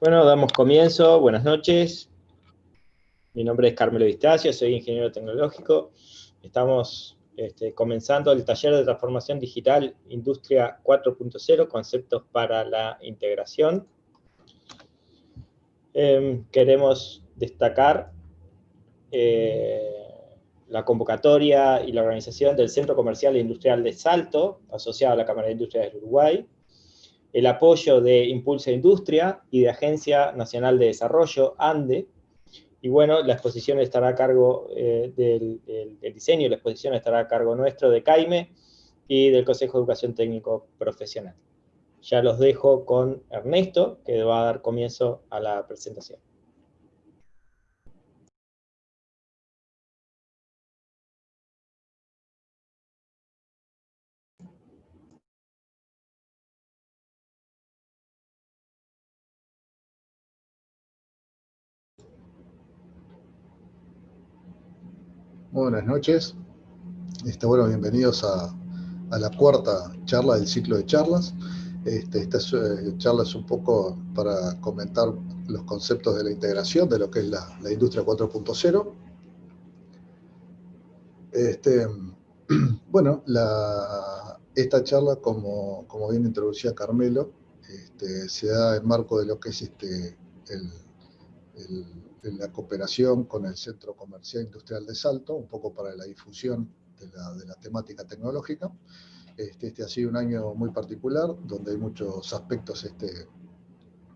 Bueno, damos comienzo. Buenas noches. Mi nombre es Carmelo Vistacio, soy ingeniero tecnológico. Estamos comenzando el taller de transformación digital Industria 4.0, conceptos para la integración. Queremos destacar la convocatoria y la organización del Centro Comercial e Industrial de Salto, asociado a la Cámara de Industrias del Uruguay, el apoyo de Impulsa Industria y de Agencia Nacional de Desarrollo, ANDE. Y bueno, la exposición estará a cargo del diseño, la exposición estará a cargo nuestro de CAIME y del Consejo de Educación Técnico Profesional. Ya los dejo con Ernesto, que va a dar comienzo a la presentación. Buenas noches. Bueno, bienvenidos a la cuarta charla del ciclo de charlas. Esta charla es un poco para comentar los conceptos de la integración de lo que es la industria 4.0. Bueno, esta charla, como bien introducía Carmelo, se da en marco de lo que es la cooperación con el Centro Comercial Industrial de Salto, un poco para la difusión de la temática tecnológica. Este ha sido un año muy particular, donde hay muchos aspectos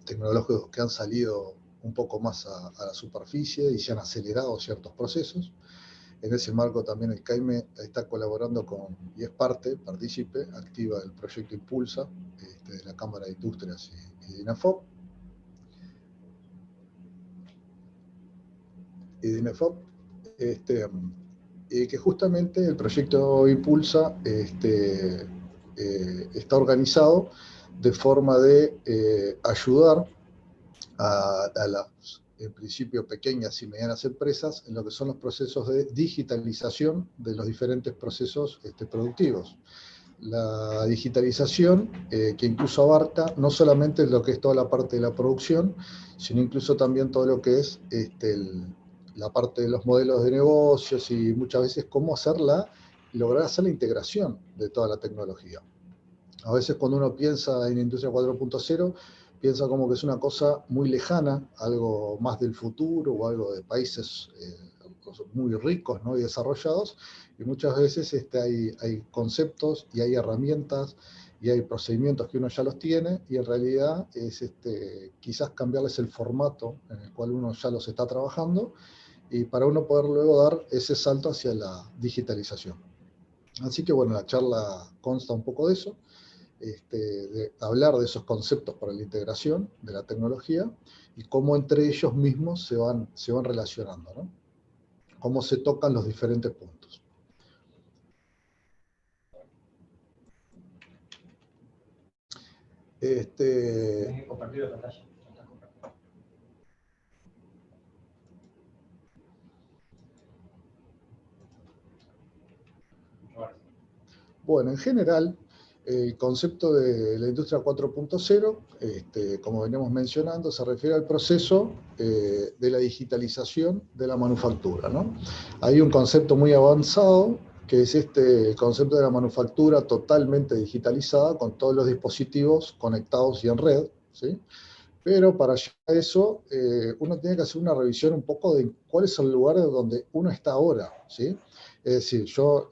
tecnológicos que han salido un poco más a la superficie y se han acelerado ciertos procesos. En ese marco también el CAIME está colaborando y es partícipe activa del proyecto Impulsa, de la Cámara de Industrias y de INAFOP. Que justamente el proyecto Impulsa está organizado de forma de ayudar a las, en principio, pequeñas y medianas empresas en lo que son los procesos de digitalización de los diferentes procesos productivos. La digitalización que incluso abarca no solamente lo que es toda la parte de la producción, sino incluso también todo lo que es la parte de los modelos de negocios y muchas veces cómo lograr hacer la integración de toda la tecnología. A veces cuando uno piensa en Industria 4.0, piensa como que es una cosa muy lejana, algo más del futuro o algo de países muy ricos, ¿no?, y desarrollados, y muchas veces hay conceptos y hay herramientas y hay procedimientos que uno ya los tiene, y en realidad es quizás cambiarles el formato en el cual uno ya los está trabajando, y para uno poder luego dar ese salto hacia la digitalización. Así que bueno, la charla consta un poco de eso, de hablar de esos conceptos para la integración de la tecnología y cómo entre ellos mismos se van relacionando, ¿no? Cómo se tocan los diferentes puntos. Tienes que compartir la pantalla. Bueno, en general, el concepto de la industria 4.0, como veníamos mencionando, se refiere al proceso de la digitalización de la manufactura, ¿no? Hay un concepto muy avanzado, que es el concepto de la manufactura totalmente digitalizada, con todos los dispositivos conectados y en red, ¿sí? Pero para llegar a eso, uno tiene que hacer una revisión un poco de cuál es el lugar donde uno está ahora, ¿sí? Es decir, yo,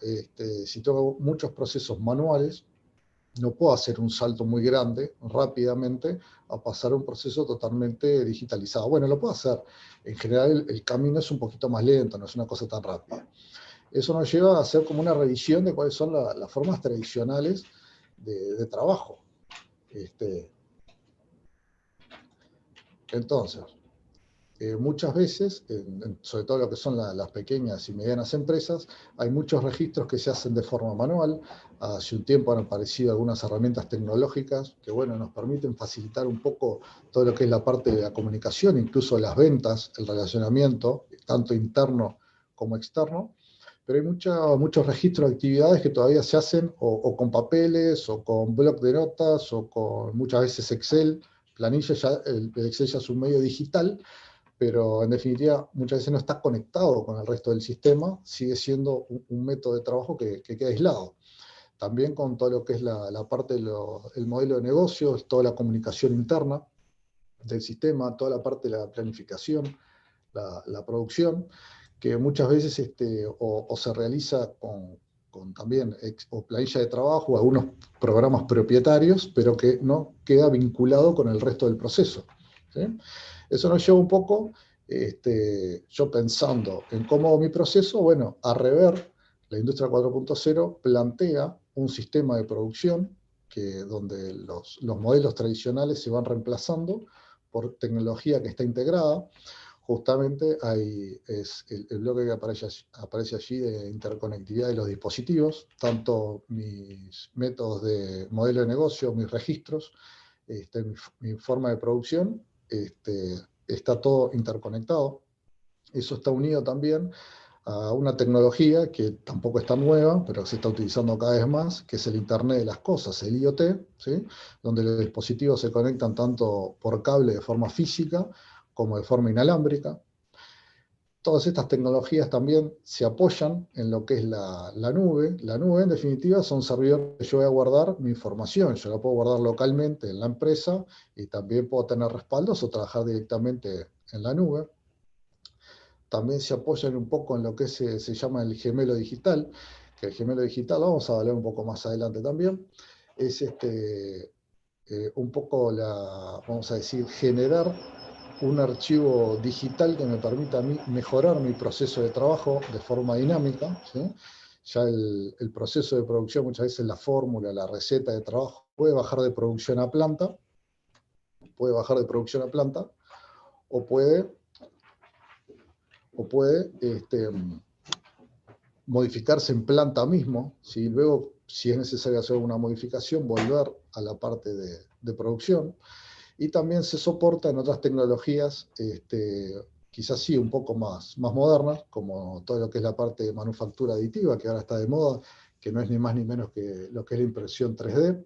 si tengo muchos procesos manuales, no puedo hacer un salto muy grande rápidamente a pasar a un proceso totalmente digitalizado. Bueno, lo puedo hacer. En general, el camino es un poquito más lento, no es una cosa tan rápida. Eso nos lleva a hacer como una revisión de cuáles son las formas tradicionales de trabajo. Entonces, muchas veces, sobre todo lo que son las pequeñas y medianas empresas, hay muchos registros que se hacen de forma manual. Hace un tiempo han aparecido algunas herramientas tecnológicas que, bueno, nos permiten facilitar un poco todo lo que es la parte de la comunicación, incluso las ventas, el relacionamiento, tanto interno como externo. Pero hay muchos registros de actividades que todavía se hacen o con papeles, o con bloc de notas, o con muchas veces Excel, planilla ya, el Excel ya es un medio digital, pero en definitiva muchas veces no está conectado con el resto del sistema, sigue siendo un método de trabajo que queda aislado. También con todo lo que es la parte del modelo de negocio, toda la comunicación interna del sistema, toda la parte de la planificación, la producción, que muchas veces o se realiza con también o planilla de trabajo o algunos programas propietarios, pero que no queda vinculado con el resto del proceso, ¿sí? Eso nos lleva un poco, yo pensando en cómo hago mi proceso, bueno, a rever, la industria 4.0 plantea un sistema de producción donde los modelos tradicionales se van reemplazando por tecnología que está integrada. Justamente es el bloque que aparece allí de interconectividad de los dispositivos, tanto mis métodos de modelo de negocio, mis registros, mi forma de producción, está todo interconectado. Eso está unido también a una tecnología que tampoco es tan nueva, pero se está utilizando cada vez más, que es el Internet de las Cosas, el IoT, ¿sí? Donde los dispositivos se conectan tanto por cable de forma física como de forma inalámbrica. Todas estas tecnologías también se apoyan en lo que es la nube. La nube, en definitiva, son servidores que yo voy a guardar mi información. Yo la puedo guardar localmente en la empresa y también puedo tener respaldos o trabajar directamente en la nube. También se apoyan un poco en lo que se llama el gemelo digital, que el gemelo digital, vamos a hablar un poco más adelante también, es un poco vamos a decir, generar un archivo digital que me permita a mí mejorar mi proceso de trabajo de forma dinámica, ¿sí? Ya el proceso de producción, muchas veces la fórmula, la receta de trabajo, puede bajar de producción a planta, o puede modificarse en planta mismo, ¿sí? Luego, si es necesario hacer una modificación, volver a la parte de producción. Y también se soporta en otras tecnologías, quizás sí un poco más modernas, como todo lo que es la parte de manufactura aditiva, que ahora está de moda, que no es ni más ni menos que lo que es la impresión 3D,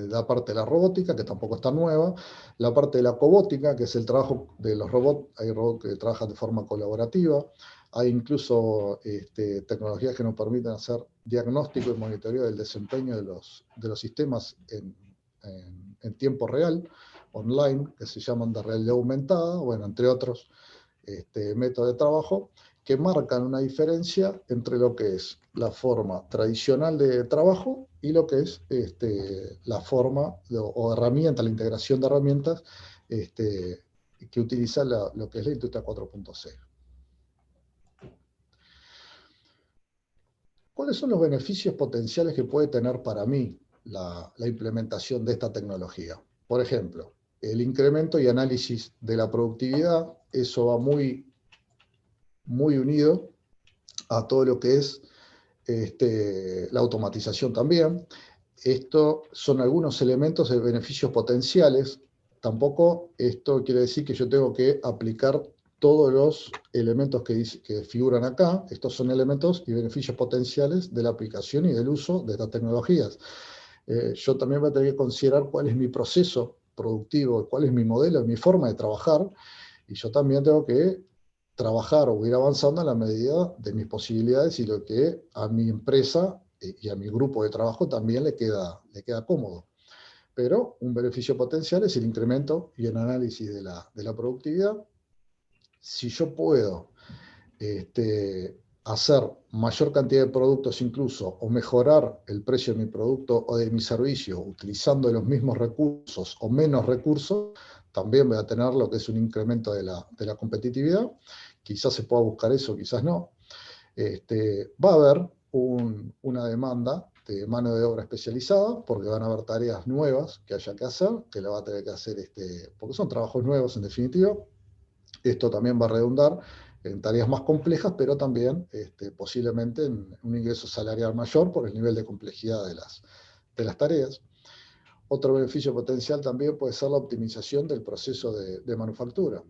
la parte de la robótica, que tampoco está nueva, la parte de la cobótica, que es el trabajo de los robots. Hay robots que trabajan de forma colaborativa, hay incluso tecnologías que nos permiten hacer diagnóstico y monitoreo del desempeño de los sistemas en tiempo real, online, que se llaman de realidad aumentada, bueno, entre otros métodos de trabajo, que marcan una diferencia entre lo que es la forma tradicional de trabajo y lo que es la forma o herramienta, la integración de herramientas que utiliza lo que es la industria 4.0. ¿Cuáles son los beneficios potenciales que puede tener para mí la implementación de esta tecnología? Por ejemplo, el incremento y análisis de la productividad, eso va muy unido a todo lo que es la automatización también. Estos son algunos elementos de beneficios potenciales. Tampoco esto quiere decir que yo tengo que aplicar todos los elementos que figuran acá. Estos son elementos y beneficios potenciales de la aplicación y del uso de estas tecnologías. Yo también voy a tener que considerar cuál es mi proceso productivo, cuál es mi modelo, mi forma de trabajar, y yo también tengo que trabajar o ir avanzando a la medida de mis posibilidades y lo que a mi empresa y a mi grupo de trabajo también le queda cómodo. Pero un beneficio potencial es el incremento y el análisis de la productividad. Si yo puedo hacer mayor cantidad de productos incluso, o mejorar el precio de mi producto o de mi servicio utilizando los mismos recursos o menos recursos, también voy a tener lo que es un incremento de la competitividad. Quizás se pueda buscar eso, quizás no. Va a haber una demanda de mano de obra especializada, porque van a haber tareas nuevas que haya que hacer, que la va a tener que hacer, porque son trabajos nuevos en definitiva. Esto también va a redundar en tareas más complejas, pero también posiblemente en un ingreso salarial mayor por el nivel de complejidad de las tareas. Otro beneficio potencial también puede ser la optimización del proceso de manufactura,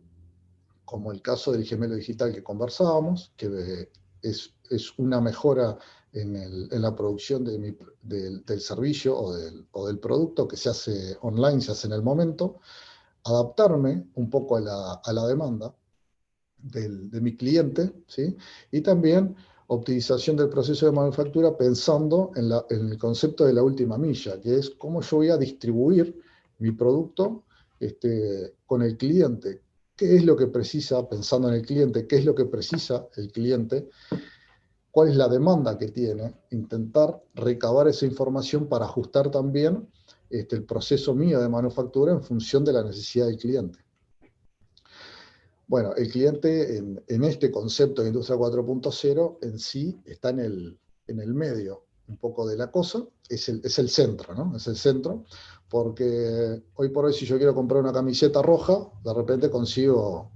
como el caso del gemelo digital que conversábamos, que es una mejora en la producción del servicio o del producto que se hace online, se hace en el momento, adaptarme un poco a la demanda de mi cliente, ¿sí? Y también optimización del proceso de manufactura pensando en el concepto de la última milla, que es cómo yo voy a distribuir mi producto con el cliente. ¿Qué es lo que precisa, pensando en el cliente, qué es lo que precisa el cliente? ¿Cuál es la demanda que tiene? Intentar recabar esa información para ajustar también el proceso mío de manufactura en función de la necesidad del cliente. Bueno, el cliente en este concepto de Industria 4.0 en sí está en el medio un poco de la cosa, es el centro, ¿no? Es el centro, porque hoy por hoy si yo quiero comprar una camiseta roja, de repente consigo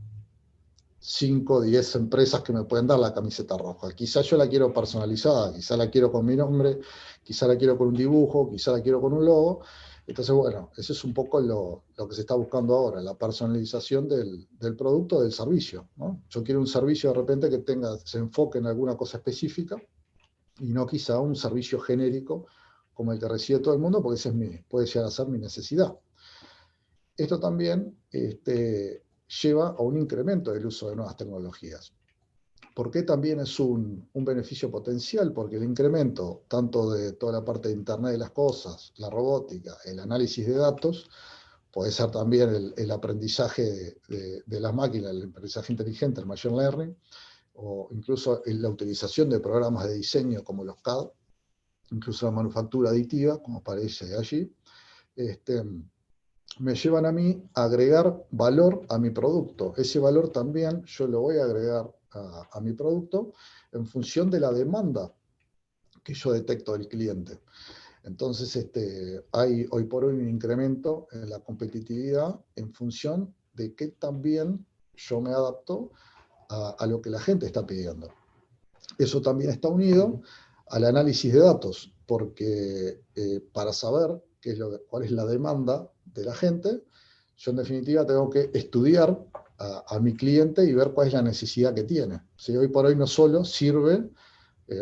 5 o 10 empresas que me pueden dar la camiseta roja. Quizá yo la quiero personalizada, quizá la quiero con mi nombre, quizá la quiero con un dibujo, quizá la quiero con un logo. Entonces, bueno, eso es un poco lo que se está buscando ahora, la personalización del producto, del servicio, ¿no? Yo quiero un servicio de repente que se enfoque en alguna cosa específica y no quizá un servicio genérico como el que recibe todo el mundo, porque ese puede llegar a ser mi necesidad. Esto también lleva a un incremento del uso de nuevas tecnologías. ¿Por qué también es un beneficio potencial? Porque el incremento tanto de toda la parte de Internet de las cosas, la robótica, el análisis de datos, puede ser también el aprendizaje de las máquinas, el aprendizaje inteligente, el machine learning, o incluso la utilización de programas de diseño como los CAD, incluso la manufactura aditiva, como aparece allí, me llevan a mí a agregar valor a mi producto. Ese valor también yo lo voy a agregar a mi producto en función de la demanda que yo detecto del cliente. Entonces, hay hoy por hoy un incremento en la competitividad en función de que también yo me adapto a lo que la gente está pidiendo. Eso también está unido al análisis de datos, porque para saber cuál es la demanda de la gente, yo en definitiva tengo que estudiar a mi cliente y ver cuál es la necesidad que tiene. Si hoy por hoy no solo sirve,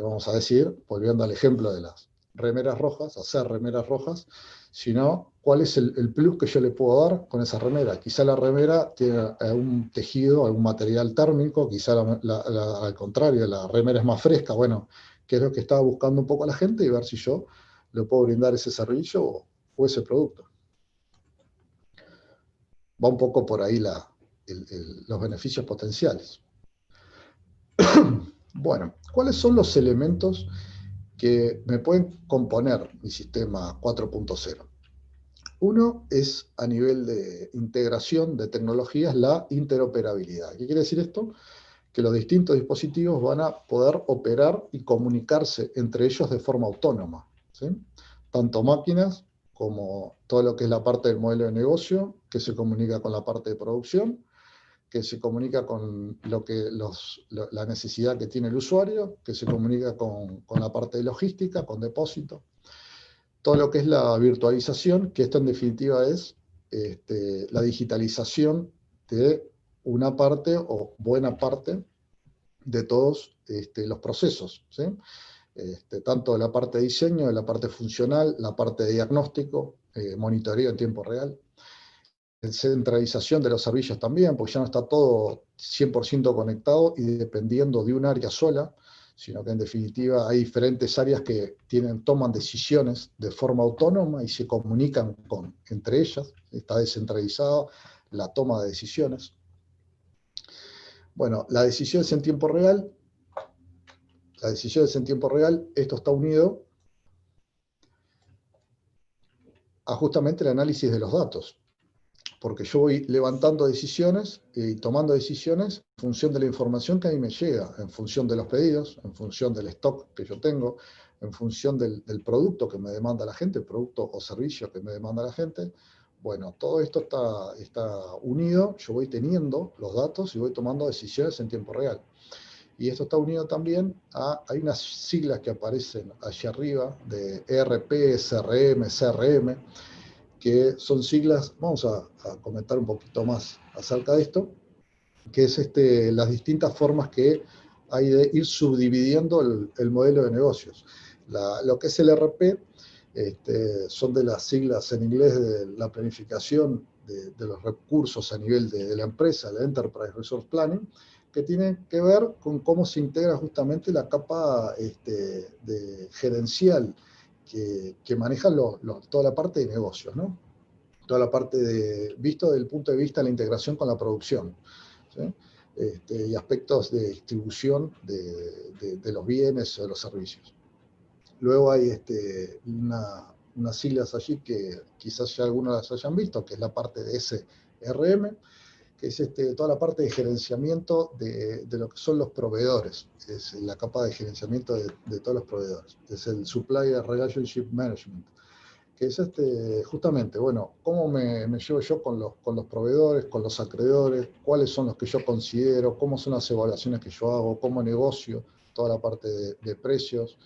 vamos a decir, volviendo al ejemplo de las remeras rojas, hacer remeras rojas, sino cuál es el plus que yo le puedo dar con esa remera. Quizá la remera tiene algún tejido, algún material térmico, quizá al contrario, la remera es más fresca. Bueno, qué es lo que estaba buscando un poco la gente y ver si yo le puedo brindar ese servicio o ese producto. Va un poco por ahí los beneficios potenciales. Bueno, ¿cuáles son los elementos que me pueden componer mi sistema 4.0? Uno es a nivel de integración de tecnologías, la interoperabilidad. ¿Qué quiere decir esto? Que los distintos dispositivos van a poder operar y comunicarse entre ellos de forma autónoma, ¿sí? Tanto máquinas como todo lo que es la parte del modelo de negocio, que se comunica con la parte de producción, que se comunica con la necesidad que tiene el usuario, que se comunica con la parte de logística, con depósito. Todo lo que es la virtualización, que esto en definitiva es la digitalización de una parte o buena parte de todos los procesos, ¿sí? Tanto de la parte de diseño, de la parte funcional, la parte de diagnóstico, monitoreo en tiempo real. Centralización de los servicios también, porque ya no está todo 100% conectado y dependiendo de un área sola, sino que en definitiva hay diferentes áreas que toman decisiones de forma autónoma y se comunican entre ellas. Está descentralizada la toma de decisiones. Bueno, las decisiones en tiempo real. Las decisiones en tiempo real, esto está unido a justamente el análisis de los datos. Porque yo voy levantando decisiones y tomando decisiones en función de la información que a mí me llega, en función de los pedidos, en función del stock que yo tengo, en función del producto que me demanda la gente, el producto o servicio que me demanda la gente. Bueno, todo esto está unido, yo voy teniendo los datos y voy tomando decisiones en tiempo real. Y esto está unido también hay unas siglas que aparecen allá arriba de ERP, CRM, CRM, que son siglas, vamos a comentar un poquito más acerca de esto, que es las distintas formas que hay de ir subdividiendo el modelo de negocios. Lo que es el RP son de las siglas en inglés de la planificación de los recursos a nivel de la empresa, la Enterprise Resource Planning, que tiene que ver con cómo se integra justamente la capa gerencial que maneja toda la parte de negocios, ¿no? Toda la parte visto desde el punto de vista de la integración con la producción, ¿sí? Y aspectos de distribución de los bienes o de los servicios. Luego hay unas siglas allí que quizás ya algunos las hayan visto, que es la parte de SRM, que es toda la parte de gerenciamiento de lo que son los proveedores, es la capa de gerenciamiento de todos los proveedores, es el Supplier Relationship Management, que es justamente, bueno, cómo me llevo yo con los proveedores, con los acreedores, cuáles son los que yo considero, cómo son las evaluaciones que yo hago, cómo negocio, toda la parte de precios,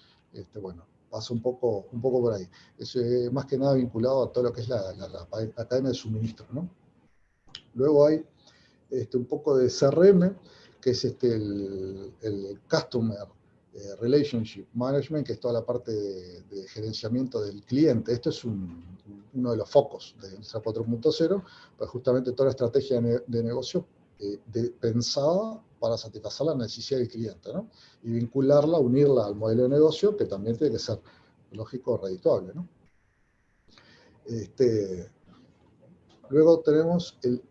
bueno, pasa un poco por ahí. Es más que nada vinculado a todo lo que es la cadena de suministro, ¿no? Luego hay un poco de CRM, que es el Customer Relationship Management, que es toda la parte de gerenciamiento del cliente. Esto es uno de los focos de Industria 4.0, pues justamente toda la estrategia de negocio pensada para satisfacer la necesidad del cliente, ¿no? Y vincularla, unirla al modelo de negocio, que también tiene que ser lógico, redituable, ¿no? Luego tenemos el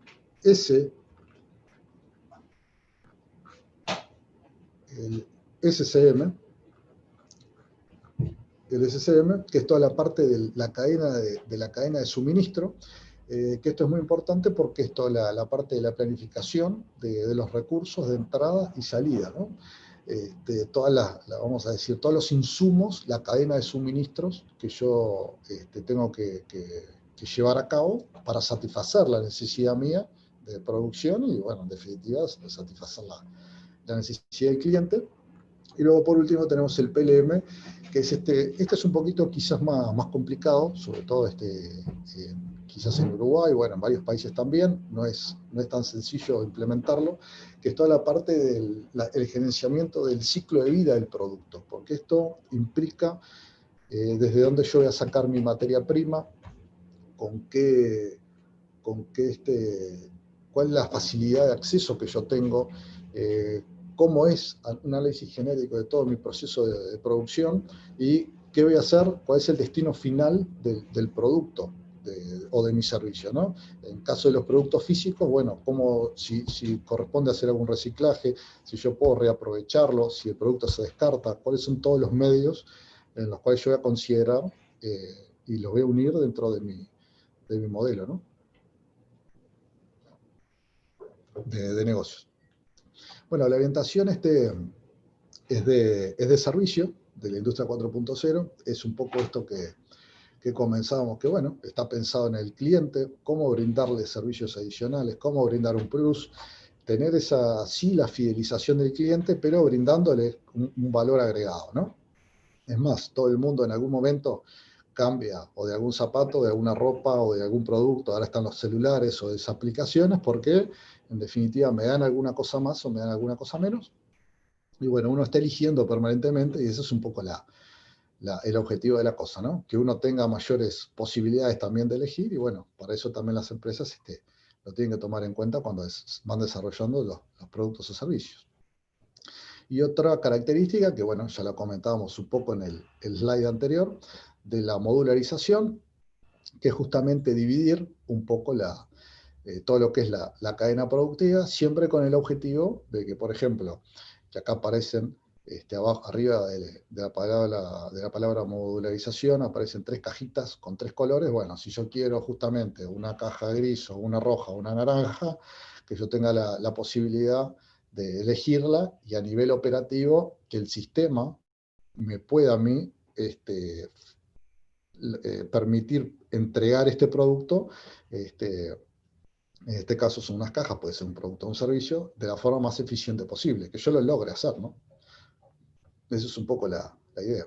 SCM, que es toda la parte de la cadena de suministro, que esto es muy importante porque es toda la parte de la planificación de los recursos de entrada y salida, ¿no? Vamos a decir, todos los insumos, la cadena de suministros que yo tengo que llevar a cabo para satisfacer la necesidad mía de producción y, bueno, en definitiva, satisfacer la necesidad del cliente. Y luego, por último, tenemos el PLM, que es este es un poquito quizás más complicado, sobre todo quizás en Uruguay, bueno, en varios países también, no es tan sencillo implementarlo, que es toda la parte del gerenciamiento del ciclo de vida del producto, porque esto implica desde dónde yo voy a sacar mi materia prima, cuál es la facilidad de acceso que yo tengo, cómo es un análisis genético de todo mi proceso de producción y qué voy a hacer, cuál es el destino final del producto o de mi servicio, ¿no? En caso de los productos físicos, bueno, si corresponde hacer algún reciclaje, si yo puedo reaprovecharlo, si el producto se descarta, cuáles son todos los medios en los cuales yo voy a considerar y los voy a unir dentro de mi modelo, ¿no? de negocios. Bueno, la orientación es de servicio, de la industria 4.0, es un poco esto que comenzábamos, que bueno, está pensado en el cliente, cómo brindarle servicios adicionales, cómo brindar un plus, tener la fidelización del cliente, pero brindándole un valor agregado, ¿no? Es más, todo el mundo en algún momento cambia o de algún zapato, de alguna ropa o de algún producto, ahora están los celulares o de esas aplicaciones, porque en definitiva me dan alguna cosa más o me dan alguna cosa menos. Y bueno, uno está eligiendo permanentemente y ese es un poco el objetivo de la cosa, ¿no? Que uno tenga mayores posibilidades también de elegir y bueno, para eso también las empresas lo tienen que tomar en cuenta cuando van desarrollando los productos o servicios. Y otra característica, que bueno, ya la comentábamos un poco en el slide anterior, de la modularización, que es justamente dividir un poco todo lo que es la cadena productiva, siempre con el objetivo de que, por ejemplo, que acá aparecen arriba de la palabra modularización, aparecen 3 cajitas con 3 colores. Bueno, si yo quiero justamente una caja gris o una roja o una naranja, que yo tenga la posibilidad de elegirla y a nivel operativo que el sistema me pueda a mí permitir entregar este producto, en este caso son unas cajas, puede ser un producto o un servicio, de la forma más eficiente posible, que yo lo logre hacer, ¿no? Esa es un poco la idea.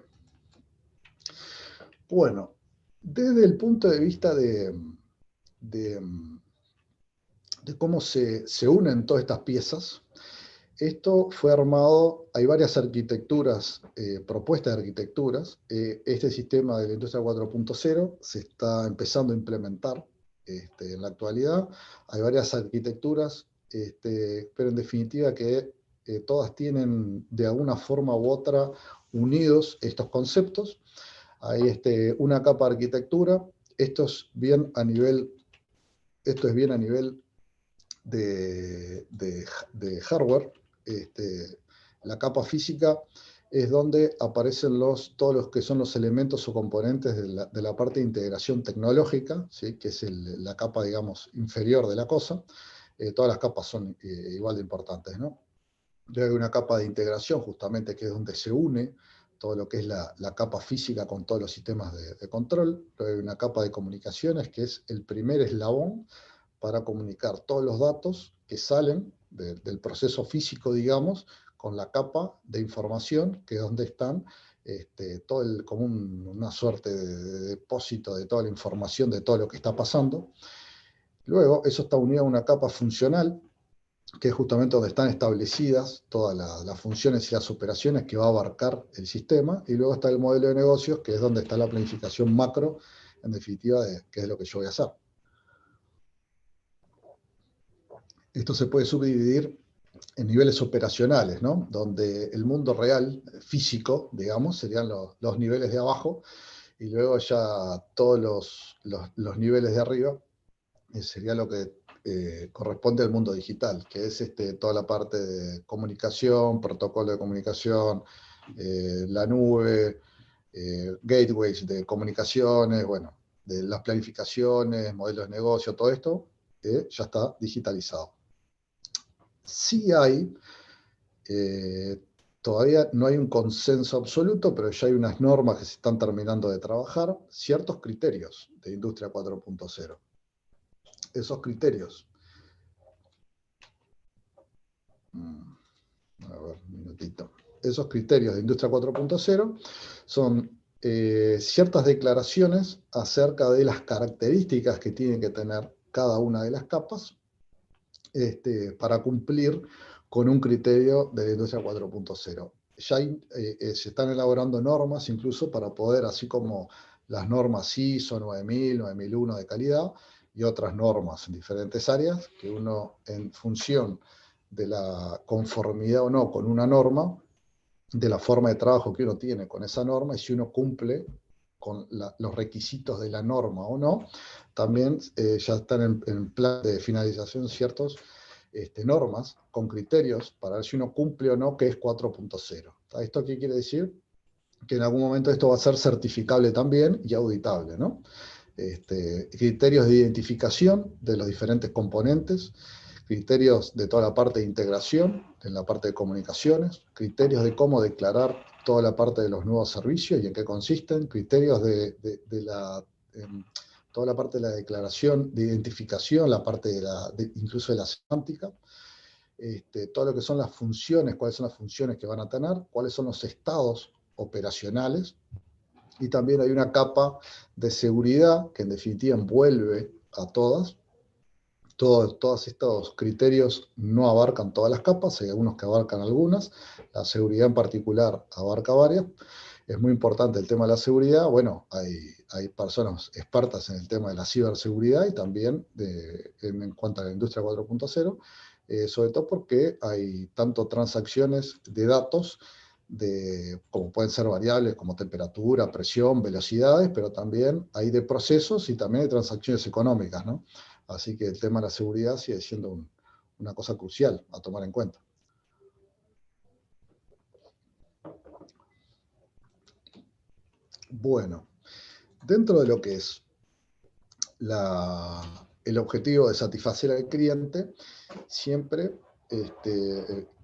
Bueno, desde el punto de vista de cómo se unen todas estas piezas, Esto fue armado, hay varias arquitecturas, propuestas de arquitecturas. Este sistema de la industria 4.0 se está empezando a implementar en la actualidad. Hay varias arquitecturas, pero en definitiva que todas tienen de alguna forma u otra unidos estos conceptos. Hay una capa de arquitectura. Esto es bien a nivel de hardware. La capa física es donde aparecen todos los que son los elementos o componentes de la parte de integración tecnológica, ¿sí? Que es la capa, digamos, inferior de la cosa. Todas las capas son igual de importantes, ¿no? Luego hay una capa de integración, justamente, que es donde se une todo lo que es la capa física con todos los sistemas de control. Luego hay una capa de comunicaciones, que es el primer eslabón para comunicar todos los datos que salen del proceso físico, digamos, con la capa de información, que es donde están como una suerte de depósito de toda la información, de todo lo que está pasando. Luego, eso está unido a una capa funcional, que es justamente donde están establecidas todas las funciones y las operaciones que va a abarcar el sistema, y luego está el modelo de negocios, que es donde está la planificación macro, en definitiva, qué es lo que yo voy a hacer. Esto se puede subdividir en niveles operacionales, ¿no? Donde el mundo real, físico, digamos, serían los niveles de abajo, y luego ya todos los niveles de arriba sería lo que corresponde al mundo digital, que es toda la parte de comunicación, protocolo de comunicación, la nube, gateways de comunicaciones, bueno, de las planificaciones, modelos de negocio, todo esto ya está digitalizado. Sí hay, todavía no hay un consenso absoluto, pero ya hay unas normas que se están terminando de trabajar, ciertos criterios de Industria 4.0. Esos criterios, a ver, un minutito. Esos criterios de Industria 4.0 son ciertas declaraciones acerca de las características que tienen que tener cada una de las capas para cumplir con un criterio de la industria 4.0. Ya se están elaborando normas incluso para poder, así como las normas ISO 9000, 9001 de calidad y otras normas en diferentes áreas, que uno en función de la conformidad o no con una norma, de la forma de trabajo que uno tiene con esa norma, y si uno cumple con los requisitos de la norma o no, también ya están en plan de finalización ciertos normas con criterios para ver si uno cumple o no, que es 4.0. ¿Esto qué quiere decir? Que en algún momento esto va a ser certificable también y auditable, ¿no? Criterios de identificación de los diferentes componentes, criterios de toda la parte de integración, en la parte de comunicaciones, criterios de cómo declarar toda la parte de los nuevos servicios y en qué consisten, criterios de toda la parte de la declaración de identificación, la parte incluso de la semántica, todo lo que son las funciones, cuáles son las funciones que van a tener, cuáles son los estados operacionales, y también hay una capa de seguridad que en definitiva envuelve a todas. Todos estos criterios no abarcan todas las capas, hay algunos que abarcan algunas, la seguridad en particular abarca varias. Es muy importante el tema de la seguridad. Bueno, hay personas expertas en el tema de la ciberseguridad y también en cuanto a la industria 4.0, sobre todo porque hay tanto transacciones de datos, como pueden ser variables como temperatura, presión, velocidades, pero también hay de procesos y también de transacciones económicas, ¿no? Así que el tema de la seguridad sigue siendo una cosa crucial a tomar en cuenta. Bueno, dentro de lo que es el objetivo de satisfacer al cliente, siempre,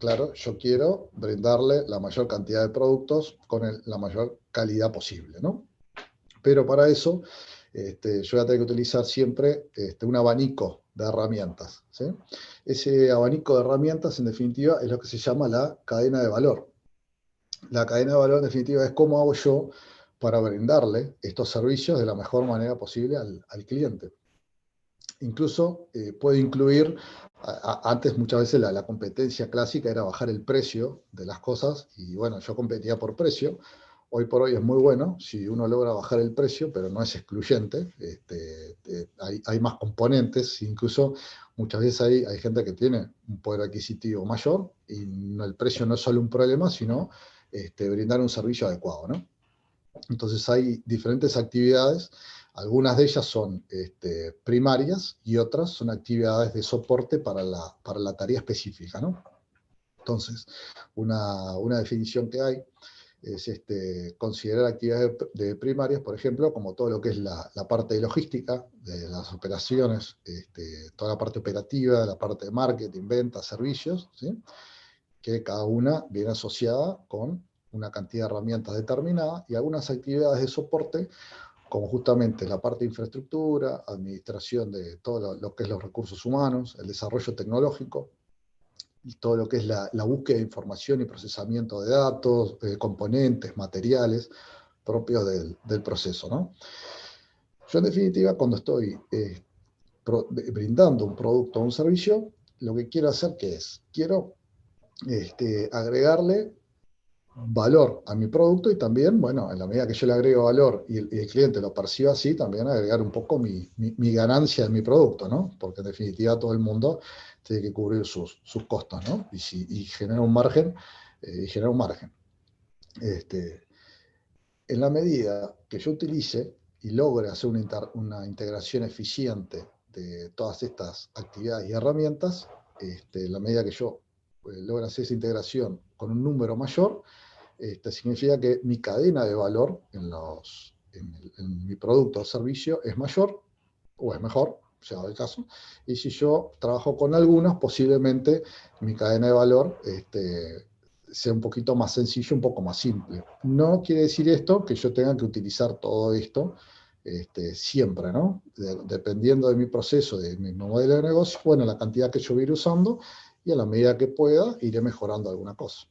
claro, yo quiero brindarle la mayor cantidad de productos con la mayor calidad posible, ¿no? Pero para eso yo voy a tener que utilizar siempre un abanico de herramientas, ¿sí? Ese abanico de herramientas, en definitiva, es lo que se llama la cadena de valor. La cadena de valor, en definitiva, es cómo hago yo para brindarle estos servicios de la mejor manera posible al cliente. Incluso puede incluir, antes muchas veces la competencia clásica era bajar el precio de las cosas, y bueno, yo competía por precio. Hoy por hoy es muy bueno si uno logra bajar el precio, pero no es excluyente. Hay más componentes, incluso muchas veces hay gente que tiene un poder adquisitivo mayor y el precio no es solo un problema, sino brindar un servicio adecuado, ¿no? Entonces hay diferentes actividades, algunas de ellas son primarias y otras son actividades de soporte para la tarea específica, ¿no? Entonces, una definición que hay es considerar actividades de primarias, por ejemplo, como todo lo que es la parte de logística, de las operaciones, toda la parte operativa, la parte de marketing, ventas, servicios, ¿sí? Que cada una viene asociada con una cantidad de herramientas determinada, y algunas actividades de soporte, como justamente la parte de infraestructura, administración de todo lo que es los recursos humanos, el desarrollo tecnológico, y todo lo que es la búsqueda de información y procesamiento de datos, componentes, materiales propios del proceso, ¿no? Yo, en definitiva, cuando estoy brindando un producto o un servicio, lo que quiero hacer, ¿qué es? Quiero agregarle valor a mi producto, y también, bueno, en la medida que yo le agrego valor y el cliente lo perciba así, también agregar un poco mi ganancia en mi producto, ¿no? Porque en definitiva todo el mundo tiene que cubrir sus costos, ¿no? Y genera un margen, genera un margen. En la medida que yo utilice y logre hacer una integración eficiente de todas estas actividades y herramientas, en la medida que yo logre hacer esa integración con un número mayor, significa que mi cadena de valor en mi producto o servicio es mayor o es mejor, sea el caso. Y si yo trabajo con algunas, posiblemente mi cadena de valor sea un poquito más sencillo, un poco más simple. No quiere decir esto que yo tenga que utilizar todo esto siempre, ¿no? Dependiendo de mi proceso, de mi modelo de negocio, bueno, la cantidad que yo voy a ir usando, y a la medida que pueda, iré mejorando alguna cosa.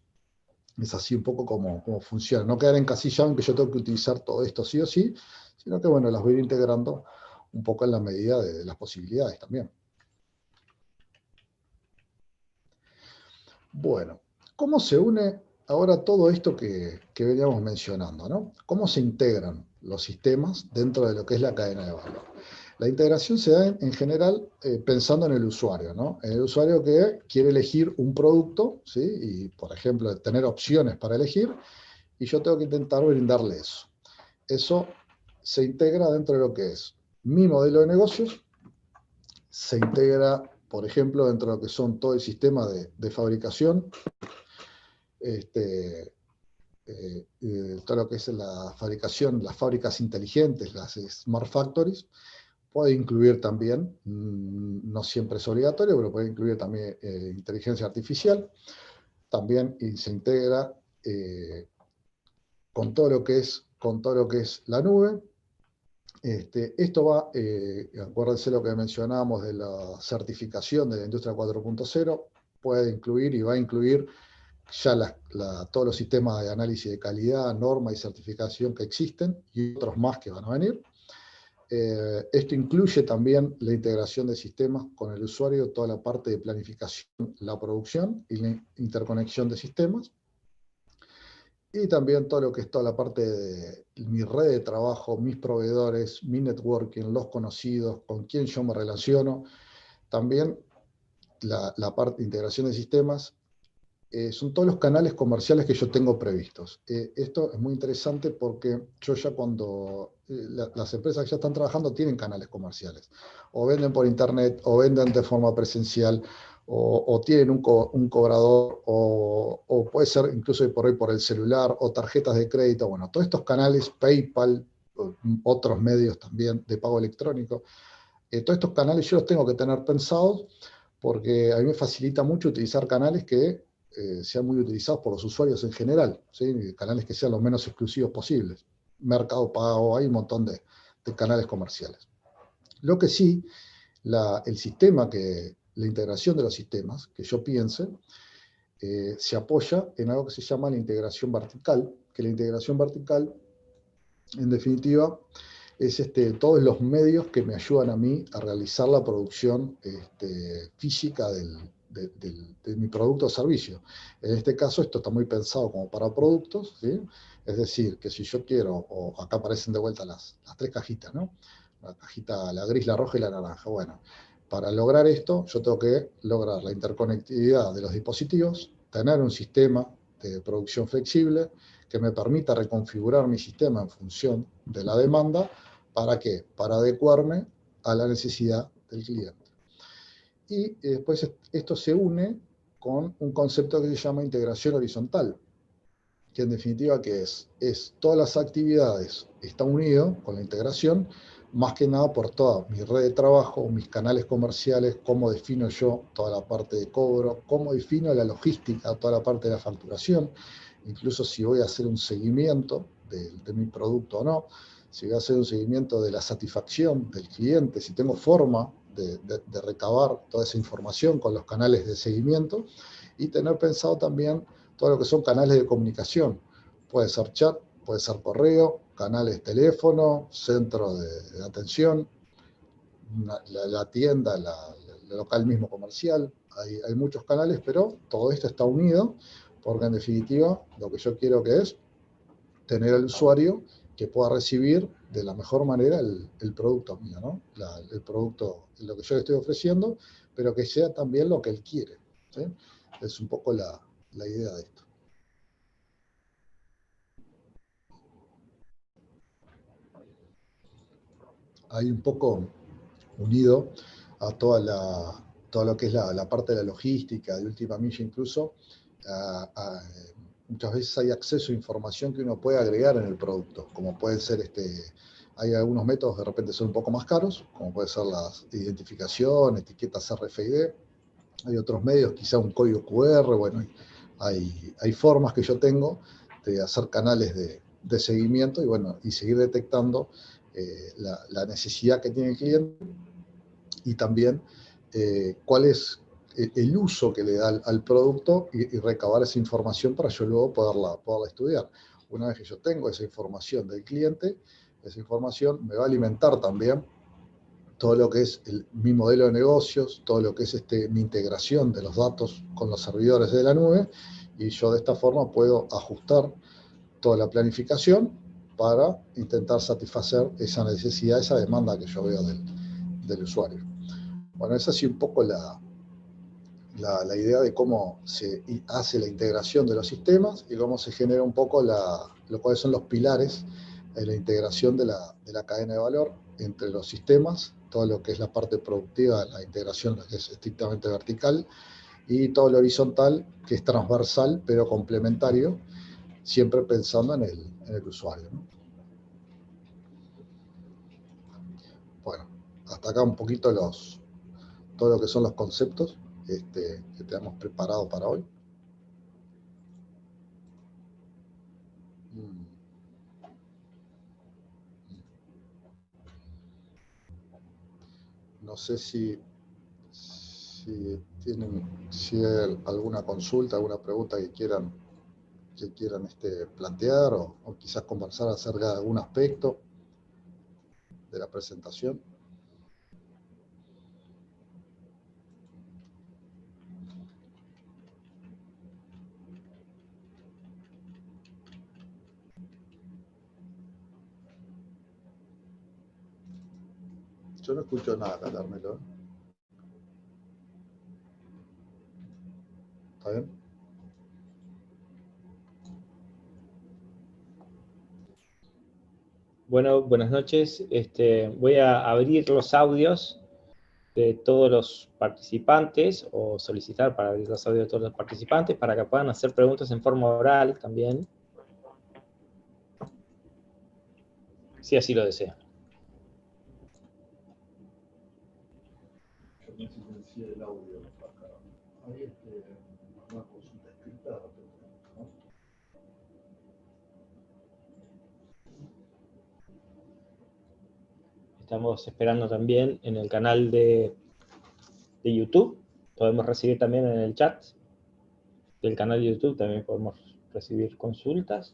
Es así un poco como funciona. No quedar encasillado en que yo tengo que utilizar todo esto sí o sí, sino que, bueno, las voy a ir integrando un poco en la medida de las posibilidades también. Bueno, ¿cómo se une ahora todo esto que veníamos mencionando, ¿no? ¿Cómo se integran los sistemas dentro de lo que es la cadena de valor? La integración se da en general pensando en el usuario, ¿no? En el usuario que quiere elegir un producto, ¿sí? Y, por ejemplo, tener opciones para elegir, y yo tengo que intentar brindarle eso. Eso se integra dentro de lo que es mi modelo de negocios, se integra, por ejemplo, dentro de lo que son todo el sistema de fabricación, todo lo que es la fabricación, las fábricas inteligentes, las smart factories. Puede incluir también, no siempre es obligatorio, pero puede incluir también inteligencia artificial. También se integra con todo lo que es la nube. Esto va, acuérdense lo que mencionábamos de la certificación de la industria 4.0, puede incluir y va a incluir ya todos los sistemas de análisis de calidad, norma y certificación que existen, y otros más que van a venir. Esto incluye también la integración de sistemas con el usuario, toda la parte de planificación, la producción y la interconexión de sistemas. Y también todo lo que es toda la parte de mi red de trabajo, mis proveedores, mi networking, los conocidos, con quién yo me relaciono. También la parte de integración de sistemas son todos los canales comerciales que yo tengo previstos. Esto es muy interesante porque yo ya cuando las empresas que ya están trabajando tienen canales comerciales. O venden por internet, o venden de forma presencial, o tienen un cobrador, o puede ser incluso por hoy por el celular, o tarjetas de crédito. Bueno, todos estos canales, PayPal, otros medios también de pago electrónico, todos estos canales yo los tengo que tener pensados, porque a mí me facilita mucho utilizar canales que sean muy utilizados por los usuarios en general, ¿sí? Canales que sean lo menos exclusivos posibles. Mercado Pago, hay un montón de canales comerciales. Lo que sí, el sistema la integración de los sistemas, que yo piense, se apoya en algo que se llama la integración vertical, que la integración vertical, en definitiva, todos los medios que me ayudan a mí a realizar la producción física de mi producto o servicio. En este caso, esto está muy pensado como para productos, ¿sí? Es decir, que si yo quiero, o acá aparecen de vuelta las tres cajitas, ¿no? La cajita, la gris, la roja y la naranja. Bueno, para lograr esto, yo tengo que lograr la interconectividad de los dispositivos, tener un sistema de producción flexible que me permita reconfigurar mi sistema en función de la demanda. ¿Para qué? Para adecuarme a la necesidad del cliente. Y después esto se une con un concepto que se llama integración horizontal, que en definitiva, ¿qué es? Es todas las actividades, está unido con la integración, más que nada por toda mi red de trabajo, mis canales comerciales, cómo defino yo toda la parte de cobro, cómo defino la logística, toda la parte de la facturación, incluso si voy a hacer un seguimiento de mi producto o no, si voy a hacer un seguimiento de la satisfacción del cliente, si tengo forma de recabar toda esa información con los canales de seguimiento, y tener pensado también todo lo que son canales de comunicación. Puede ser chat, puede ser correo, canales de teléfono, centro de atención, la tienda, el local mismo comercial. Hay muchos canales, pero todo esto está unido porque en definitiva lo que yo quiero que es tener al usuario que pueda recibir de la mejor manera el producto mío, ¿no? El producto, lo que yo le estoy ofreciendo, pero que sea también lo que él quiere, ¿sí? Es un poco la idea de esto. Hay un poco unido a todo lo que es la parte de la logística, de última milla incluso, muchas veces hay acceso a información que uno puede agregar en el producto, como puede ser, hay algunos métodos de repente son un poco más caros, como puede ser la identificación, etiquetas RFID, hay otros medios, quizá un código QR, bueno, hay formas que yo tengo de hacer canales de seguimiento y bueno, y seguir detectando la necesidad que tiene el cliente y también cuál es el uso que le da al producto y recabar esa información para yo luego poderla estudiar. Una vez que yo tengo esa información del cliente, esa información me va a alimentar también todo lo que es mi modelo de negocios, todo lo que es mi integración de los datos con los servidores de la nube, y yo de esta forma puedo ajustar toda la planificación para intentar satisfacer esa necesidad, esa demanda que yo veo del usuario. Bueno, esa es un poco la idea de cómo se hace la integración de los sistemas y cómo se genera un poco cuáles son los pilares de la integración de la cadena de valor entre los sistemas, todo lo que es la parte productiva, la integración que es estrictamente vertical, y todo lo horizontal, que es transversal, pero complementario, siempre pensando en el usuario, ¿no? Bueno, hasta acá un poquito todo lo que son los conceptos que tenemos preparado para hoy. No sé si hay alguna consulta, alguna pregunta que quieran plantear o quizás conversar acerca de algún aspecto de la presentación. Yo no escucho nada, Carmelo. ¿Está bien? Bueno, buenas noches. Voy a abrir los audios de todos los participantes o solicitar para abrir los audios de todos los participantes para que puedan hacer preguntas en forma oral también, si así lo desean. Yo me silencié el audio acá. Hay una consulta escrita, ¿no? Estamos esperando también en el canal de YouTube. Podemos recibir también en el chat del canal de YouTube, también podemos recibir consultas.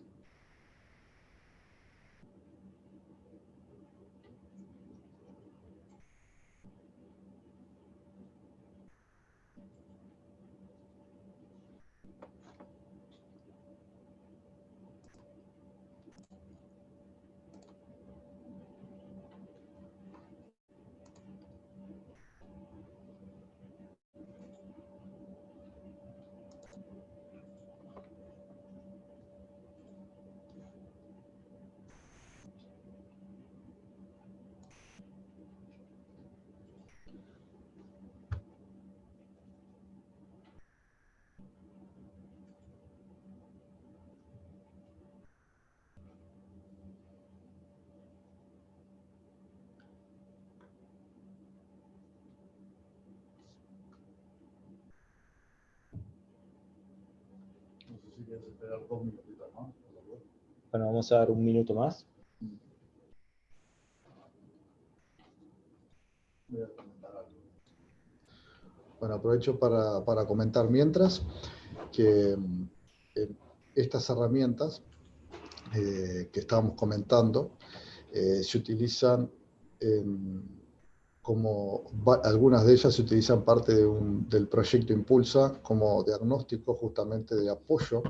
quieres esperar 2 minutitos más. Bueno, vamos a dar un minuto más. Voy a comentar algo. Bueno, aprovecho para comentar mientras que estas herramientas que estábamos comentando se utilizan algunas de ellas se utilizan parte del proyecto Impulsa como diagnóstico justamente de apoyo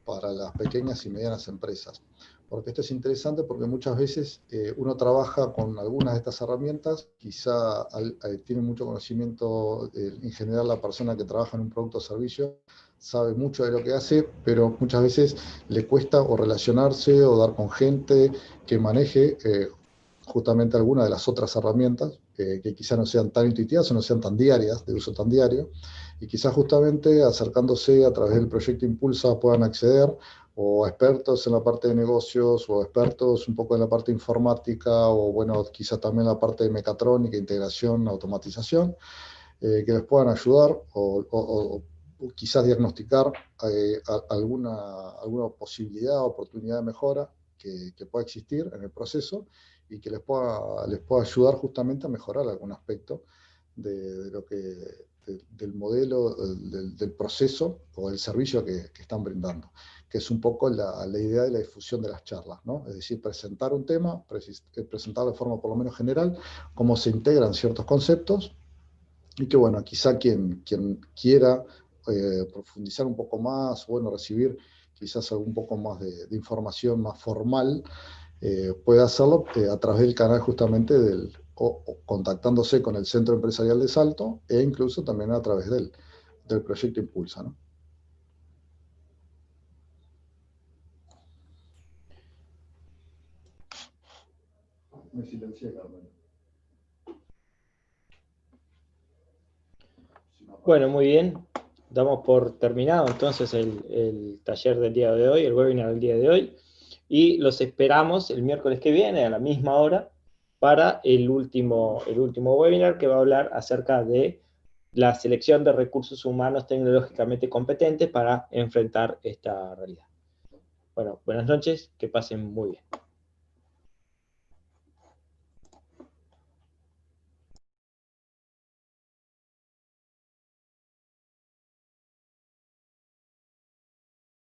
para las pequeñas y medianas empresas. Porque esto es interesante porque muchas veces uno trabaja con algunas de estas herramientas, quizá tiene mucho conocimiento, en general la persona que trabaja en un producto o servicio sabe mucho de lo que hace, pero muchas veces le cuesta o relacionarse o dar con gente que maneje justamente alguna de las otras herramientas que quizá no sean tan intuitivas o no sean tan diarias, de uso tan diario, y quizás justamente acercándose a través del proyecto Impulsa puedan acceder o expertos en la parte de negocios o expertos un poco en la parte informática o bueno, quizás también en la parte de mecatrónica, integración, automatización, que les puedan ayudar o quizás diagnosticar alguna posibilidad o oportunidad de mejora que pueda existir en el proceso y que les pueda ayudar justamente a mejorar algún aspecto de lo que del modelo, del proceso o del servicio que están brindando, que es un poco la idea de la difusión de las charlas, ¿no? Es decir, presentar un tema, presentarlo de forma por lo menos general, cómo se integran ciertos conceptos, y que bueno, quizá quien quiera profundizar un poco más, bueno, recibir quizás un poco más de información más formal, puede hacerlo a través del canal justamente o contactándose con el Centro Empresarial de Salto e incluso también a través del proyecto Impulsa, ¿no? Me silencié, Carmen. Bueno, muy bien. Damos por terminado entonces el taller del día de hoy, el webinar del día de hoy. Y los esperamos el miércoles que viene a la misma hora para el último webinar que va a hablar acerca de la selección de recursos humanos tecnológicamente competentes para enfrentar esta realidad. Bueno, buenas noches, que pasen muy bien.